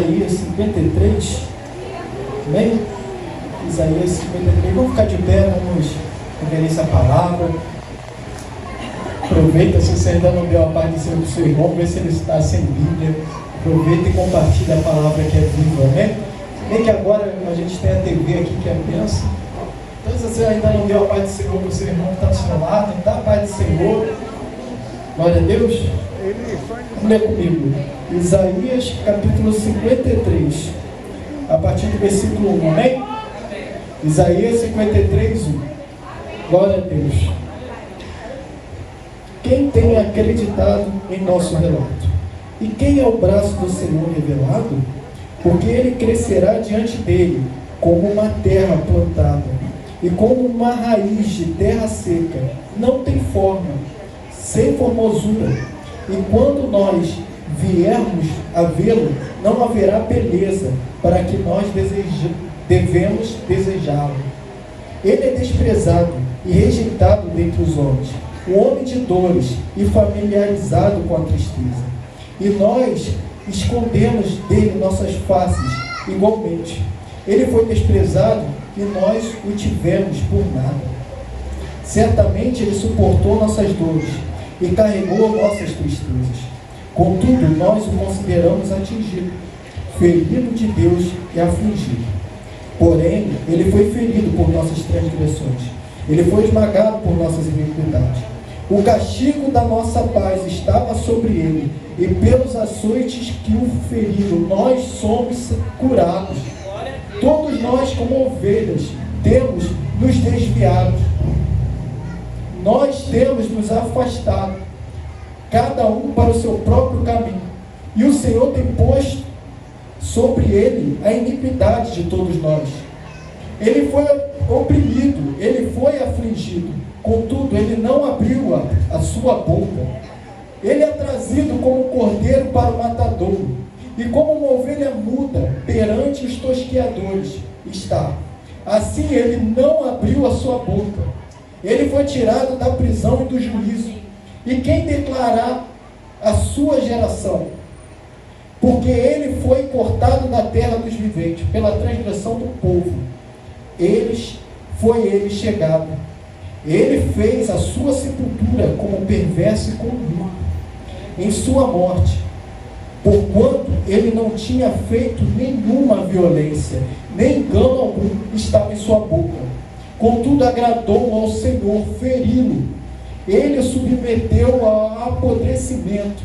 Isaías 53, amém? Isaías 53, vamos ficar de pé, vamos ver essa palavra. Aproveita, se você ainda não deu a paz de ser do seu irmão, vê se ele está sem Bíblia. Aproveita e compartilha a palavra que é viva, amém? Bem que agora a gente tem a TV aqui que é bênção. Então, se você ainda não deu a paz do Senhor para o seu irmão que está ao seu lado, dá a paz do Senhor. Glória a Deus. Vamos ler comigo. Isaías capítulo 53, a partir do versículo 1, amém? Isaías 53, 1. Glória a Deus. Quem tem acreditado em nosso relato? E quem é o braço do Senhor revelado? Porque ele crescerá diante dele, como uma terra plantada, e como uma raiz de terra seca, não tem forma, sem formosura. E quando nós viermos a vê-lo, não haverá beleza para que nós devemos desejá-lo. Ele é desprezado e rejeitado dentre os homens, um homem de dores e familiarizado com a tristeza. E nós escondemos dele nossas faces igualmente. Ele foi desprezado e nós o tivemos por nada. Certamente ele suportou nossas dores e carregou nossas tristezas. Contudo, nós o consideramos atingido, ferido de Deus e afligido. Porém, ele foi ferido por nossas transgressões, ele foi esmagado por nossas iniquidades. O castigo da nossa paz estava sobre ele, e pelos açoites que o feriram, nós somos curados. Todos nós, como ovelhas, temos nos desviado. Nós temos nos afastado, cada um para o seu próprio caminho. E o Senhor tem posto sobre ele a iniquidade de todos nós. Ele foi oprimido, ele foi afligido, contudo ele não abriu a sua boca. Ele é trazido como cordeiro para o matadouro, e como uma ovelha muda perante os tosqueadores está. Assim ele não abriu a sua boca. Ele foi tirado da prisão e do juízo. E quem declarar a sua geração? Porque ele foi cortado da terra dos viventes, pela transgressão do povo. Foi ele chegado. Ele fez a sua sepultura como perverso e corrupto, em sua morte, porquanto ele não tinha feito nenhuma violência, nem engano algum estava em sua boca. Contudo, agradou ao Senhor feri-lo. Ele o submeteu ao apodrecimento.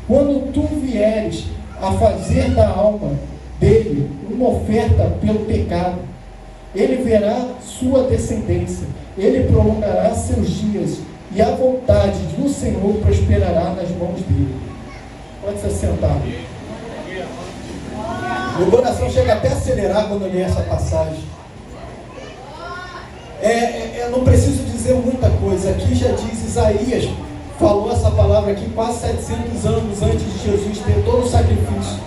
Quando tu vieres a fazer da alma dele uma oferta pelo pecado, ele verá sua descendência, ele prolongará seus dias, e a vontade do Senhor prosperará nas mãos dele. Pode se assentar. Meu coração chega até a acelerar quando eu li essa passagem. Não preciso dizer muita coisa. Aqui já diz, Isaías falou essa palavra aqui quase 700 anos antes de Jesus ter todo o sacrifício.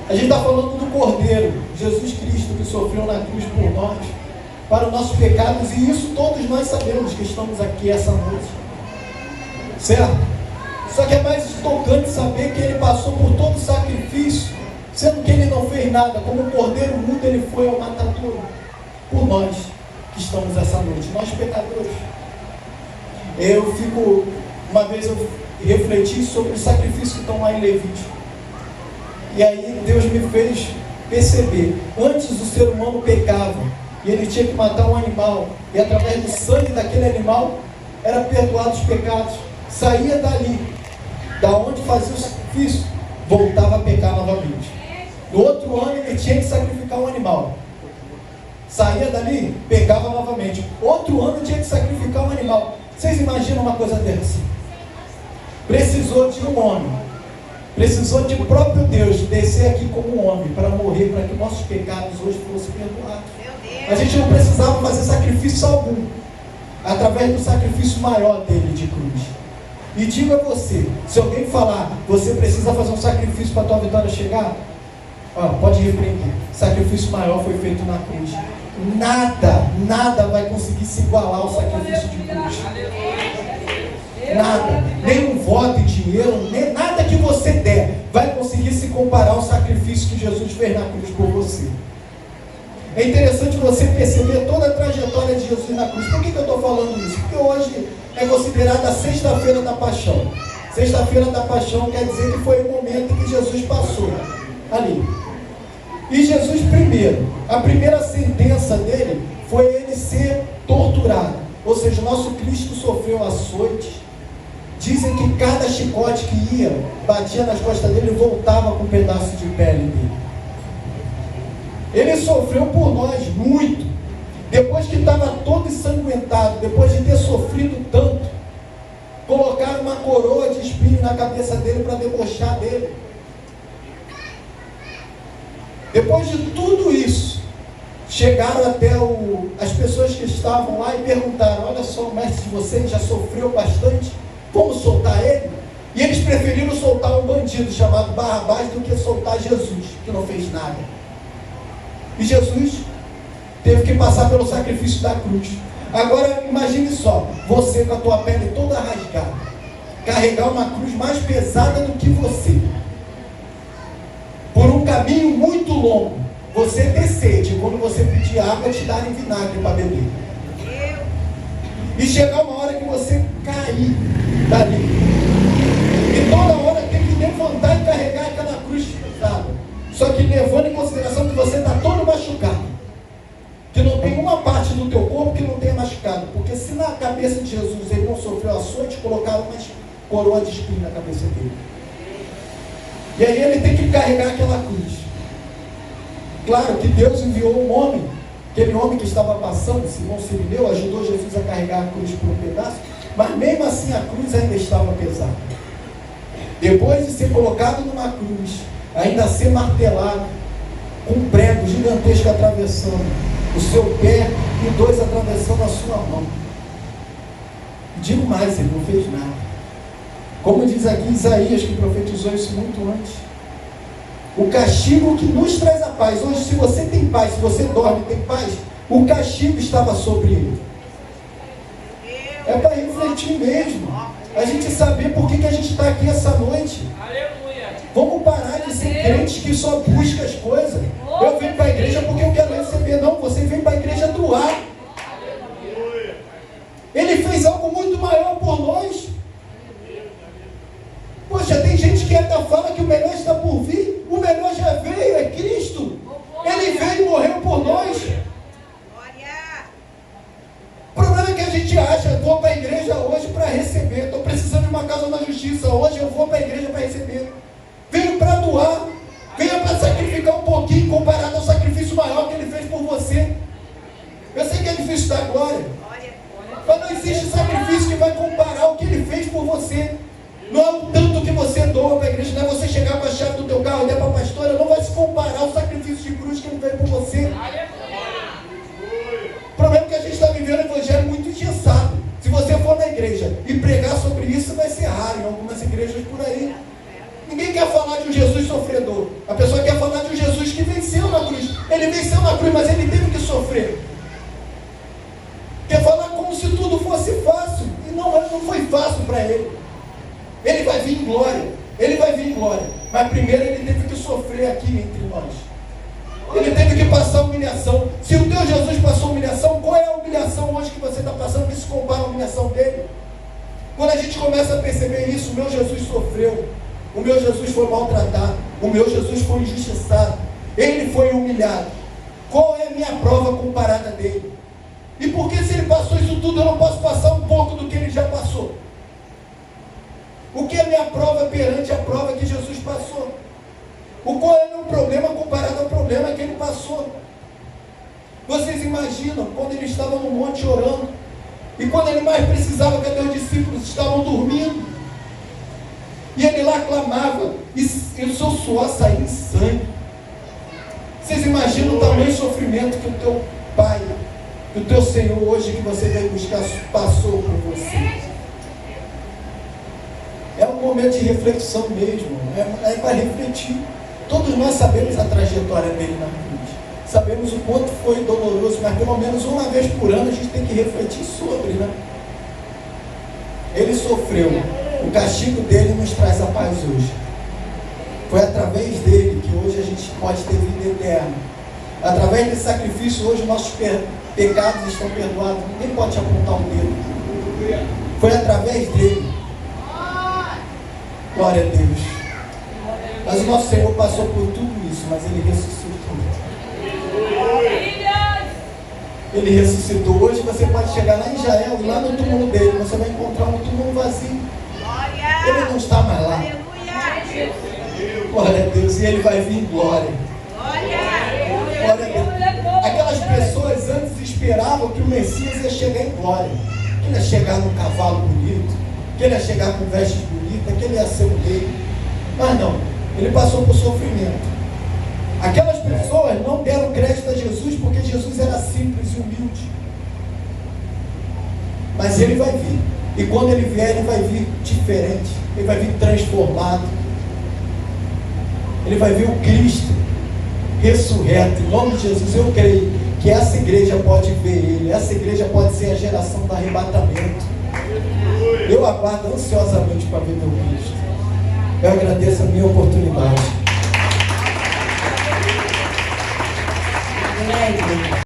A gente está falando do Cordeiro, Jesus Cristo, que sofreu na cruz por nós, para os nossos pecados, e isso todos nós sabemos que estamos aqui essa noite. Certo? Só que é mais tocante saber que ele passou por todo o sacrifício, sendo que ele não fez nada. Como o cordeiro mudo, ele foi ao matadouro por nós que estamos essa noite, nós pecadores. Uma vez eu refleti sobre os sacrifícios que estão lá em Levítico, e aí Deus me fez perceber, antes o ser humano pecava, e ele tinha que matar um animal, e através do sangue daquele animal, era perdoado os pecados. Saía dali, da onde fazia o sacrifício, voltava a pecar novamente. No outro ano ele tinha que sacrificar um animal. Saía dali, pecava novamente. Outro ano tinha que sacrificar um animal. Vocês imaginam uma coisa dessa? Precisou de um homem, precisou de próprio Deus descer aqui como um homem para morrer, para que nossos pecados hoje fossem perdoados. A gente não precisava fazer sacrifício algum, através do sacrifício maior dele de cruz. E digo a você, se alguém falar, você precisa fazer um sacrifício para a tua vitória chegar, pode repreender. Sacrifício maior foi feito na cruz. Nada vai conseguir se igualar ao sacrifício de cruz. Nada. Nem um voto em dinheiro, nem nada que você der vai conseguir se comparar ao sacrifício que Jesus fez na cruz por você. É interessante você perceber toda a trajetória de Jesus na cruz. Por que eu estou falando isso? Porque hoje é considerada a sexta-feira da paixão. Sexta-feira da paixão quer dizer que foi o momento em que Jesus passou ali. E Jesus primeiro, a primeira sentença dele foi ele ser torturado. Ou seja, o nosso Cristo sofreu açoites. Dizem que cada chicote que ia, batia nas costas dele e voltava com um pedaço de pele dele. Ele sofreu por nós muito. Depois que estava todo ensanguentado, depois de ter sofrido tanto, colocaram uma coroa de espinho na cabeça dele para debochar dele. Depois de tudo isso, chegaram até as pessoas que estavam lá e perguntaram: olha só, o mestre de vocês já sofreu bastante, vamos soltar ele? E eles preferiram soltar um bandido chamado Barrabás do que soltar Jesus, que não fez nada. E Jesus teve que passar pelo sacrifício da cruz. Agora imagine só, você com a tua pele toda rasgada, carregar uma cruz mais pesada do que você, por um caminho muito longo, você ter sede, quando você pedir água te darem vinagre para beber, e chegar uma hora que você cair dali, e toda hora tem que levantar e carregar aquela cruz pesada, só que levando em consideração que você está todo machucado, que não tem uma parte do teu corpo que não tenha machucado, porque se na cabeça de Jesus ele não sofreu açoite, colocaram uma coroa de espinho na cabeça dele, e aí ele tem que carregar aquela cruz. Claro que Deus enviou um homem, aquele homem que estava passando, Simão Cirineu, ajudou Jesus a carregar a cruz por um pedaço, mas mesmo assim a cruz ainda estava pesada. Depois de ser colocado numa cruz, ainda ser martelado, com um prego gigantesco atravessando o seu pé e dois atravessando a sua mão. E digo mais, ele não fez nada. Como diz aqui Isaías, que profetizou isso muito antes, o castigo que nos traz a paz. Hoje, se você tem paz, se você dorme e tem paz, o castigo estava sobre ele. É para refletir mesmo, a gente saber por que a gente está aqui essa noite. Vamos parar de ser crentes que só busca as coisas. Eu venho para a igreja porque eu quero receber. Não, você vem para a igreja doar. Ele fez algo muito maior por nós. Poxa, tem gente que ainda fala que o melhor está por vir. O melhor já veio, é Cristo. Ele veio e morreu por nós. O problema é que a gente acha: eu vou para a igreja hoje para receber. Estou precisando de uma causa na justiça. Hoje eu vou para a igreja para receber. Venho para doar. Venha para sacrificar um pouquinho comparado ao sacrifício maior que ele fez por você. Eu sei que é difícil dar glória, mas não existe sacrifício que vai comparar o que ele fez por você. Não é o tanto que você doa para a igreja, não é você chegar com a chave do teu carro e der para a pastora, não vai se comparar ao sacrifício de cruz que ele fez por você. O problema é que a gente está vivendo um evangelho muito engessado. Se você for na igreja e pregar sobre isso, vai ser raro em algumas igrejas por aí. Ninguém quer falar de um Jesus sofredor. A pessoa quer falar de um Jesus que venceu na cruz. Ele venceu na cruz, mas ele teve que sofrer. Quer falar como se tudo fosse fácil. E não foi fácil para ele. Ele vai vir em glória. Ele vai vir em glória. Mas primeiro ele teve que sofrer aqui entre nós. Ele teve que passar humilhação. Se o teu Jesus passou humilhação, qual é a humilhação hoje que você está passando que se compara à humilhação dele? Quando a gente começa a perceber isso, o meu Jesus sofreu. O meu Jesus foi maltratado. O meu Jesus foi injustiçado. Ele foi humilhado. Qual é a minha prova comparada dele? E por que, se ele passou isso tudo, eu não posso passar um pouco do que ele já passou? O que é a minha prova perante a prova que Jesus passou? Qual é o meu problema comparado ao problema que ele passou? Vocês imaginam quando ele estava no monte orando, e quando ele mais precisava, que até os discípulos estavam dormindo, e ele lá clamava, e o seu suor saía em sangue. Vocês imaginam o tamanho de sofrimento que o teu Pai, que o teu Senhor hoje que você veio buscar, passou por você? É um momento de reflexão mesmo, é para refletir. Todos nós sabemos a trajetória dele na cruz, sabemos o quanto foi doloroso, mas pelo menos uma vez por ano a gente tem que refletir sobre, né? Ele sofreu O castigo dele nos traz a paz hoje. Foi através dele que hoje a gente pode ter vida eterna. Através desse sacrifício, hoje nossos pecados estão perdoados. Ninguém pode te apontar um dedo. Foi através dele. Glória a Deus. Mas o nosso Senhor passou por tudo isso, mas ele ressuscitou. Ele ressuscitou. Hoje você pode chegar lá em Israel e lá no túmulo dele você vai encontrar um túmulo vazio. Ele não está mais lá. Glória a Deus. E ele vai vir em glória. Glória a Deus. Aquelas pessoas antes esperavam que o Messias ia chegar em glória. Que ele ia chegar num cavalo bonito, que ele ia chegar com vestes bonitas, que ele ia ser o rei. Mas não, ele passou por sofrimento. Aquelas pessoas não deram crédito a Jesus porque Jesus era simples e humilde. Mas ele vai vir. E quando ele vier, ele vai vir diferente. Ele vai vir transformado. Ele vai vir o Cristo ressurreto. Em nome de Jesus, eu creio que essa igreja pode ver ele. Essa igreja pode ser a geração do arrebatamento. Eu aguardo ansiosamente para ver meu Cristo. Eu agradeço a minha oportunidade.